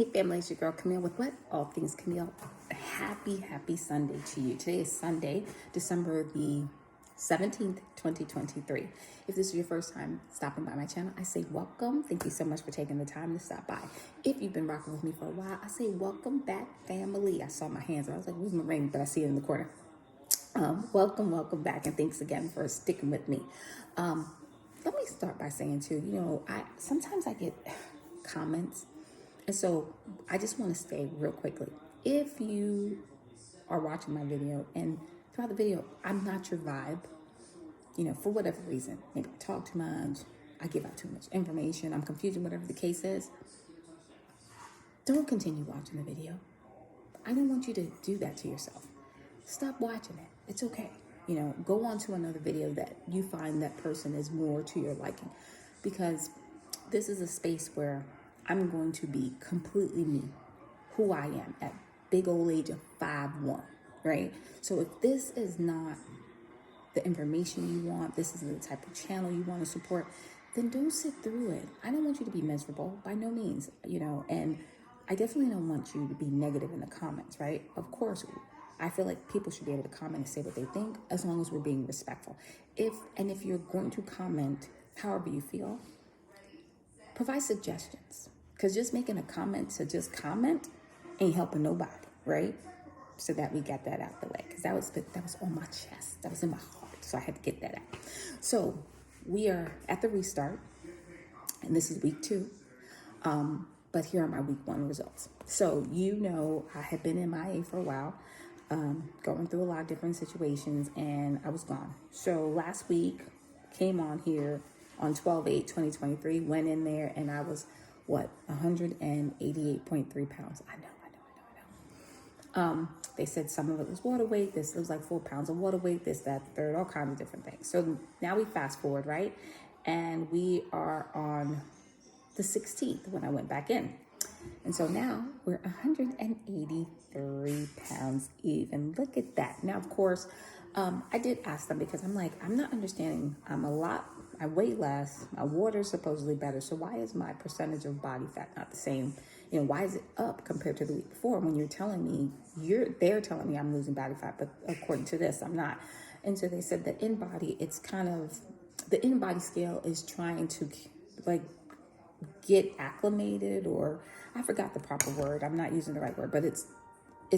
Hey family, it's your girl Camille with what? All Things Camille. Happy Sunday to you. Today is Sunday, December the 17th, 2023. If this is your first time stopping by my channel, I say welcome. Thank you so much for taking the time to stop by. If you've been rocking with me for a while, I say welcome back, family. I saw my hands. I was like, where's my ring? But I see it in the corner. Welcome back, and thanks again for sticking with me. Let me start by saying too, sometimes I get comments. And so I just want to say real quickly, if you are watching my video and throughout the video, I'm not your vibe, for whatever reason, maybe I talk too much, I give out too much information, I'm confusing, whatever the case is, don't continue watching the video. I don't want you to do that to yourself. Stop watching it. It's okay. Go on to another video that you find that person is more to your liking, because this is a space where I'm going to be completely me, who I am at big old age of 5'1", right? So if this is not the information you want, this is the type of channel you want to support, then don't sit through it. I don't want you to be miserable, by no means, and I definitely don't want you to be negative in the comments, right? Of course, I feel like people should be able to comment and say what they think, as long as we're being respectful. If you're going to comment however you feel, provide suggestions. Because just making a comment to just comment ain't helping nobody, right? So that we got that out the way. Because that was on my chest. That was in my heart. So I had to get that out. So we are at the restart. And this is week 2. But here are my week 1 results. So I had been MIA for a while. Going through a lot of different situations. And I was gone. So last week, came on here on 12/8/2023. Went in there and I was 188.3 pounds. I know. They said some of it was water weight. It was like 4 pounds of water weight, this, that, third, all kinds of different things. So now we fast forward, right? And we are on the 16th when I went back in. And so now we're 183 pounds even. Look at that. Now, of course, I did ask them, because I'm like, I'm not understanding. I weigh less. My water is supposedly better. So why is my percentage of body fat not the same? Why is it up compared to the week before, when they're telling me I'm losing body fat, but according to this, I'm not. And so they said that the in-body scale is trying to get acclimated, or I forgot the proper word. I'm not using the right word, but it's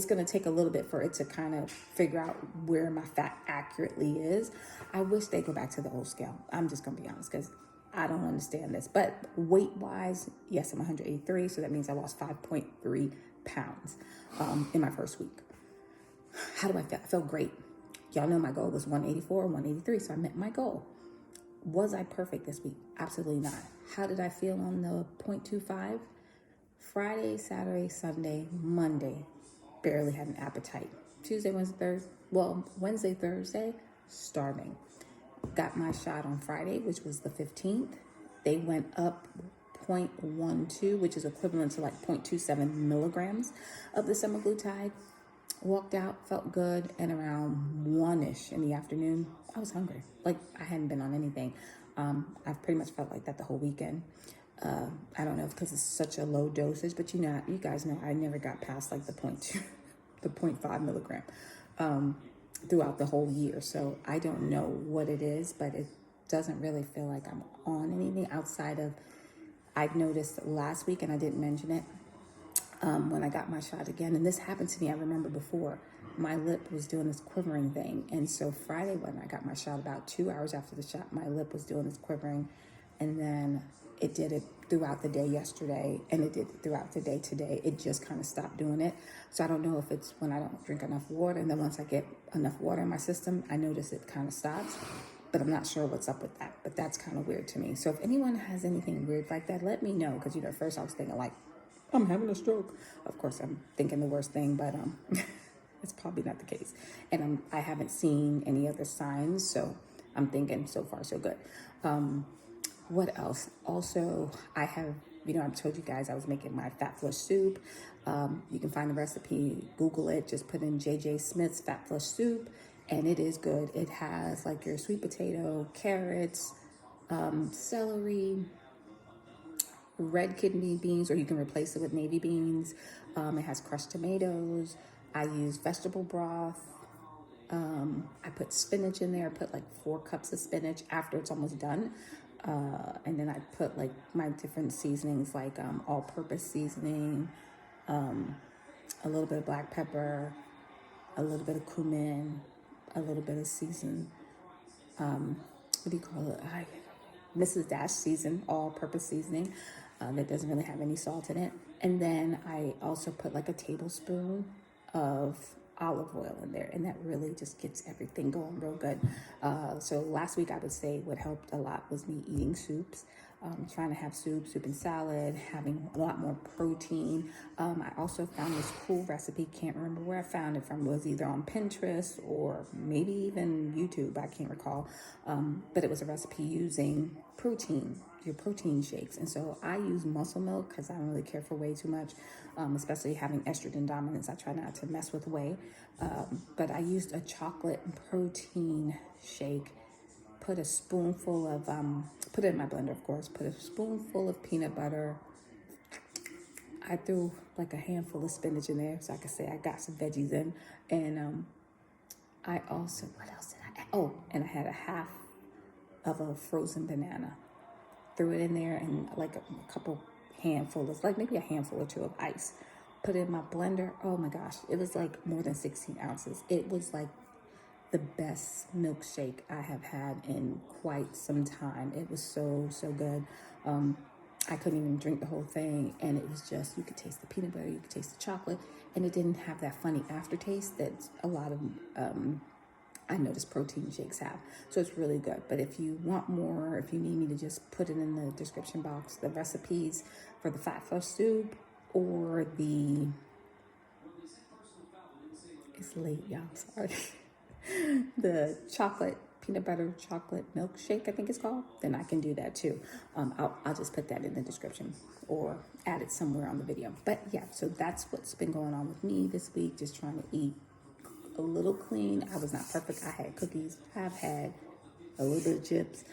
going to take a little bit for it to kind of figure out where my fat accurately is. I wish they go back to the old scale. I'm just going to be honest, because I don't understand this. But weight-wise, yes, I'm 183, so that means I lost 5.3 pounds in my first week. How do I feel? I feel great. Y'all know my goal was 184, 183, so I met my goal. Was I perfect this week? Absolutely not. How did I feel on the 0.25? Friday, Saturday, Sunday, Monday, barely had an appetite. Tuesday, Wednesday, Thursday, starving. Got my shot on Friday, which was the 15th. They went up 0.12, which is equivalent to like 0.27 milligrams of the semaglutide. Walked out, felt good, and around 1-ish in the afternoon, I was hungry. Like I hadn't been on anything. I've pretty much felt like that the whole weekend. I don't know if because it's such a low dosage, but you guys know I never got past like the 0.5 milligram throughout the whole year. So I don't know what it is, but it doesn't really feel like I'm on anything outside of, I've noticed last week, and I didn't mention it, when I got my shot again, and this happened to me, I remember before, my lip was doing this quivering thing. And so Friday when I got my shot, about 2 hours after the shot, my lip was doing this quivering, and then it did it throughout the day yesterday, and it did it throughout the day today. It just kind of stopped doing it. So I don't know if it's when I don't drink enough water, and then once I get enough water in my system, I notice it kind of stops. But I'm not sure what's up with that. But that's kind of weird to me. So if anyone has anything weird like that, let me know. Because, at first I was thinking like, I'm having a stroke. Of course, I'm thinking the worst thing, but it's probably not the case. And I haven't seen any other signs, so I'm thinking so far so good. What else? Also, I have, I've told you guys I was making my fat flush soup. You can find the recipe, Google it, just put in JJ Smith's fat flush soup, and it is good. It has like your sweet potato, carrots, celery, red kidney beans, or you can replace it with navy beans. It has crushed tomatoes. I use vegetable broth. I put spinach in there. I put like 4 cups of spinach after it's almost done. And then I put like my different seasonings, like all-purpose seasoning, a little bit of black pepper, a little bit of cumin, a little bit of seasoned, what do you call it? Mrs. Dash season, all-purpose seasoning that doesn't really have any salt in it. And then I also put like a tablespoon of olive oil in there, and that really just gets everything going real good. So last week I would say what helped a lot was me eating soups, trying to have soup and salad, having a lot more protein. I also found this cool recipe, can't remember where I found it from. It was either on Pinterest or maybe even YouTube, I can't recall. But it was a recipe using your protein shakes. And so I use muscle milk because I don't really care for whey too much, especially having estrogen dominance. I try not to mess with whey. But I used a chocolate protein shake, put a spoonful of, put it in my blender, of course, put a spoonful of peanut butter. I threw like a handful of spinach in there so I could say I got some veggies in. And I also, what else did I add? Oh, and I had a half of a frozen banana. Threw it in there and like a couple handfuls, like maybe a handful or 2 of ice. Put it in my blender. Oh my gosh, it was like more than 16 ounces. It was like the best milkshake I have had in quite some time. It was so good. I couldn't even drink the whole thing, and it was just, you could taste the peanut butter, you could taste the chocolate, and it didn't have that funny aftertaste that a lot of I noticed protein shakes have. So it's really good. But if you want more, if you need me to just put it in the description box, the recipes for the fat flush soup or it's late, y'all, sorry. The peanut butter chocolate milkshake, I think it's called, then I can do that too. I'll just put that in the description or add it somewhere on the video. But yeah, so that's what's been going on with me this week, just trying to eat a little clean. I was not perfect. I had cookies. I've had a little bit of chips.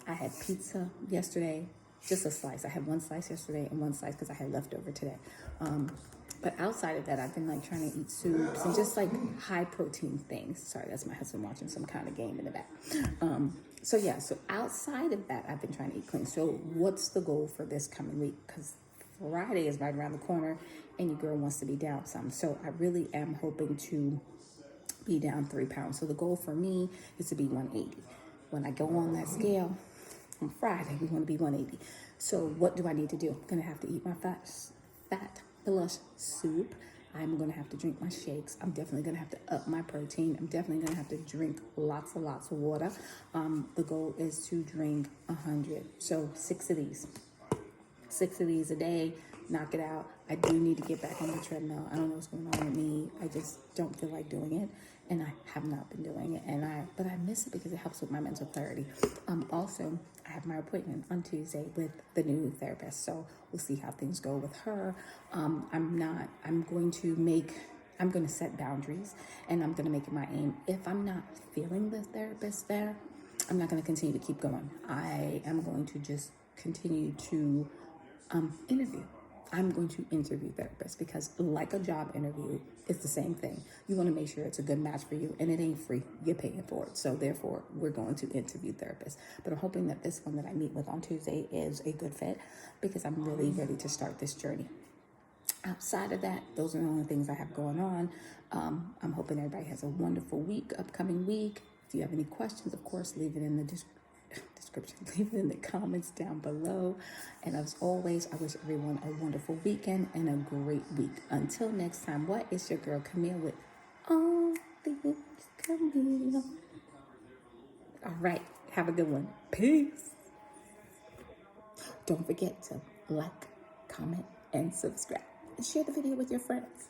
I had pizza yesterday, just a slice. I had 1 slice yesterday and 1 slice because I had leftover today. But outside of that, I've been like trying to eat soups and just like high protein things. Sorry, that's my husband watching some kind of game in the back. So yeah, so outside of that, I've been trying to eat clean. So what's the goal for this coming week? Because Friday is right around the corner and your girl wants to be down some. So I really am hoping to be down 3 pounds. So the goal for me is to be 180. When I go on that scale on Friday, we want to be 180. So what do I need to do? I'm going to have to eat my fat flush soup. I'm going to have to drink my shakes. I'm definitely going to have to up my protein. I'm definitely going to have to drink lots of water. The goal is to drink 100. So 6 of these. 6 of these a day, knock it out. I do need to get back on the treadmill. I don't know what's going on with me. I just don't feel like doing it, and I have not been doing it. But I miss it because it helps with my mental clarity. Also, I have my appointment on Tuesday with the new therapist, so we'll see how things go with her. I'm going to set boundaries, and I'm going to make it my aim. If I'm not feeling the therapist there, I'm not going to continue to keep going. I am going to just continue to interview. I'm going to interview therapists because like a job interview, it's the same thing. You want to make sure it's a good match for you, and it ain't free. You're paying for it. So therefore, we're going to interview therapists. But I'm hoping that this one that I meet with on Tuesday is a good fit because I'm really ready to start this journey. Outside of that, those are the only things I have going on. I'm hoping everybody has a wonderful upcoming week. If you have any questions, of course, leave it in the description. Leave it in the comments down below. And as always, I wish everyone a wonderful weekend and a great week. Until next time, what is your girl Camille with All Things Camille? All right, have a good one. Peace. Don't forget to like, comment, and subscribe. And share the video with your friends.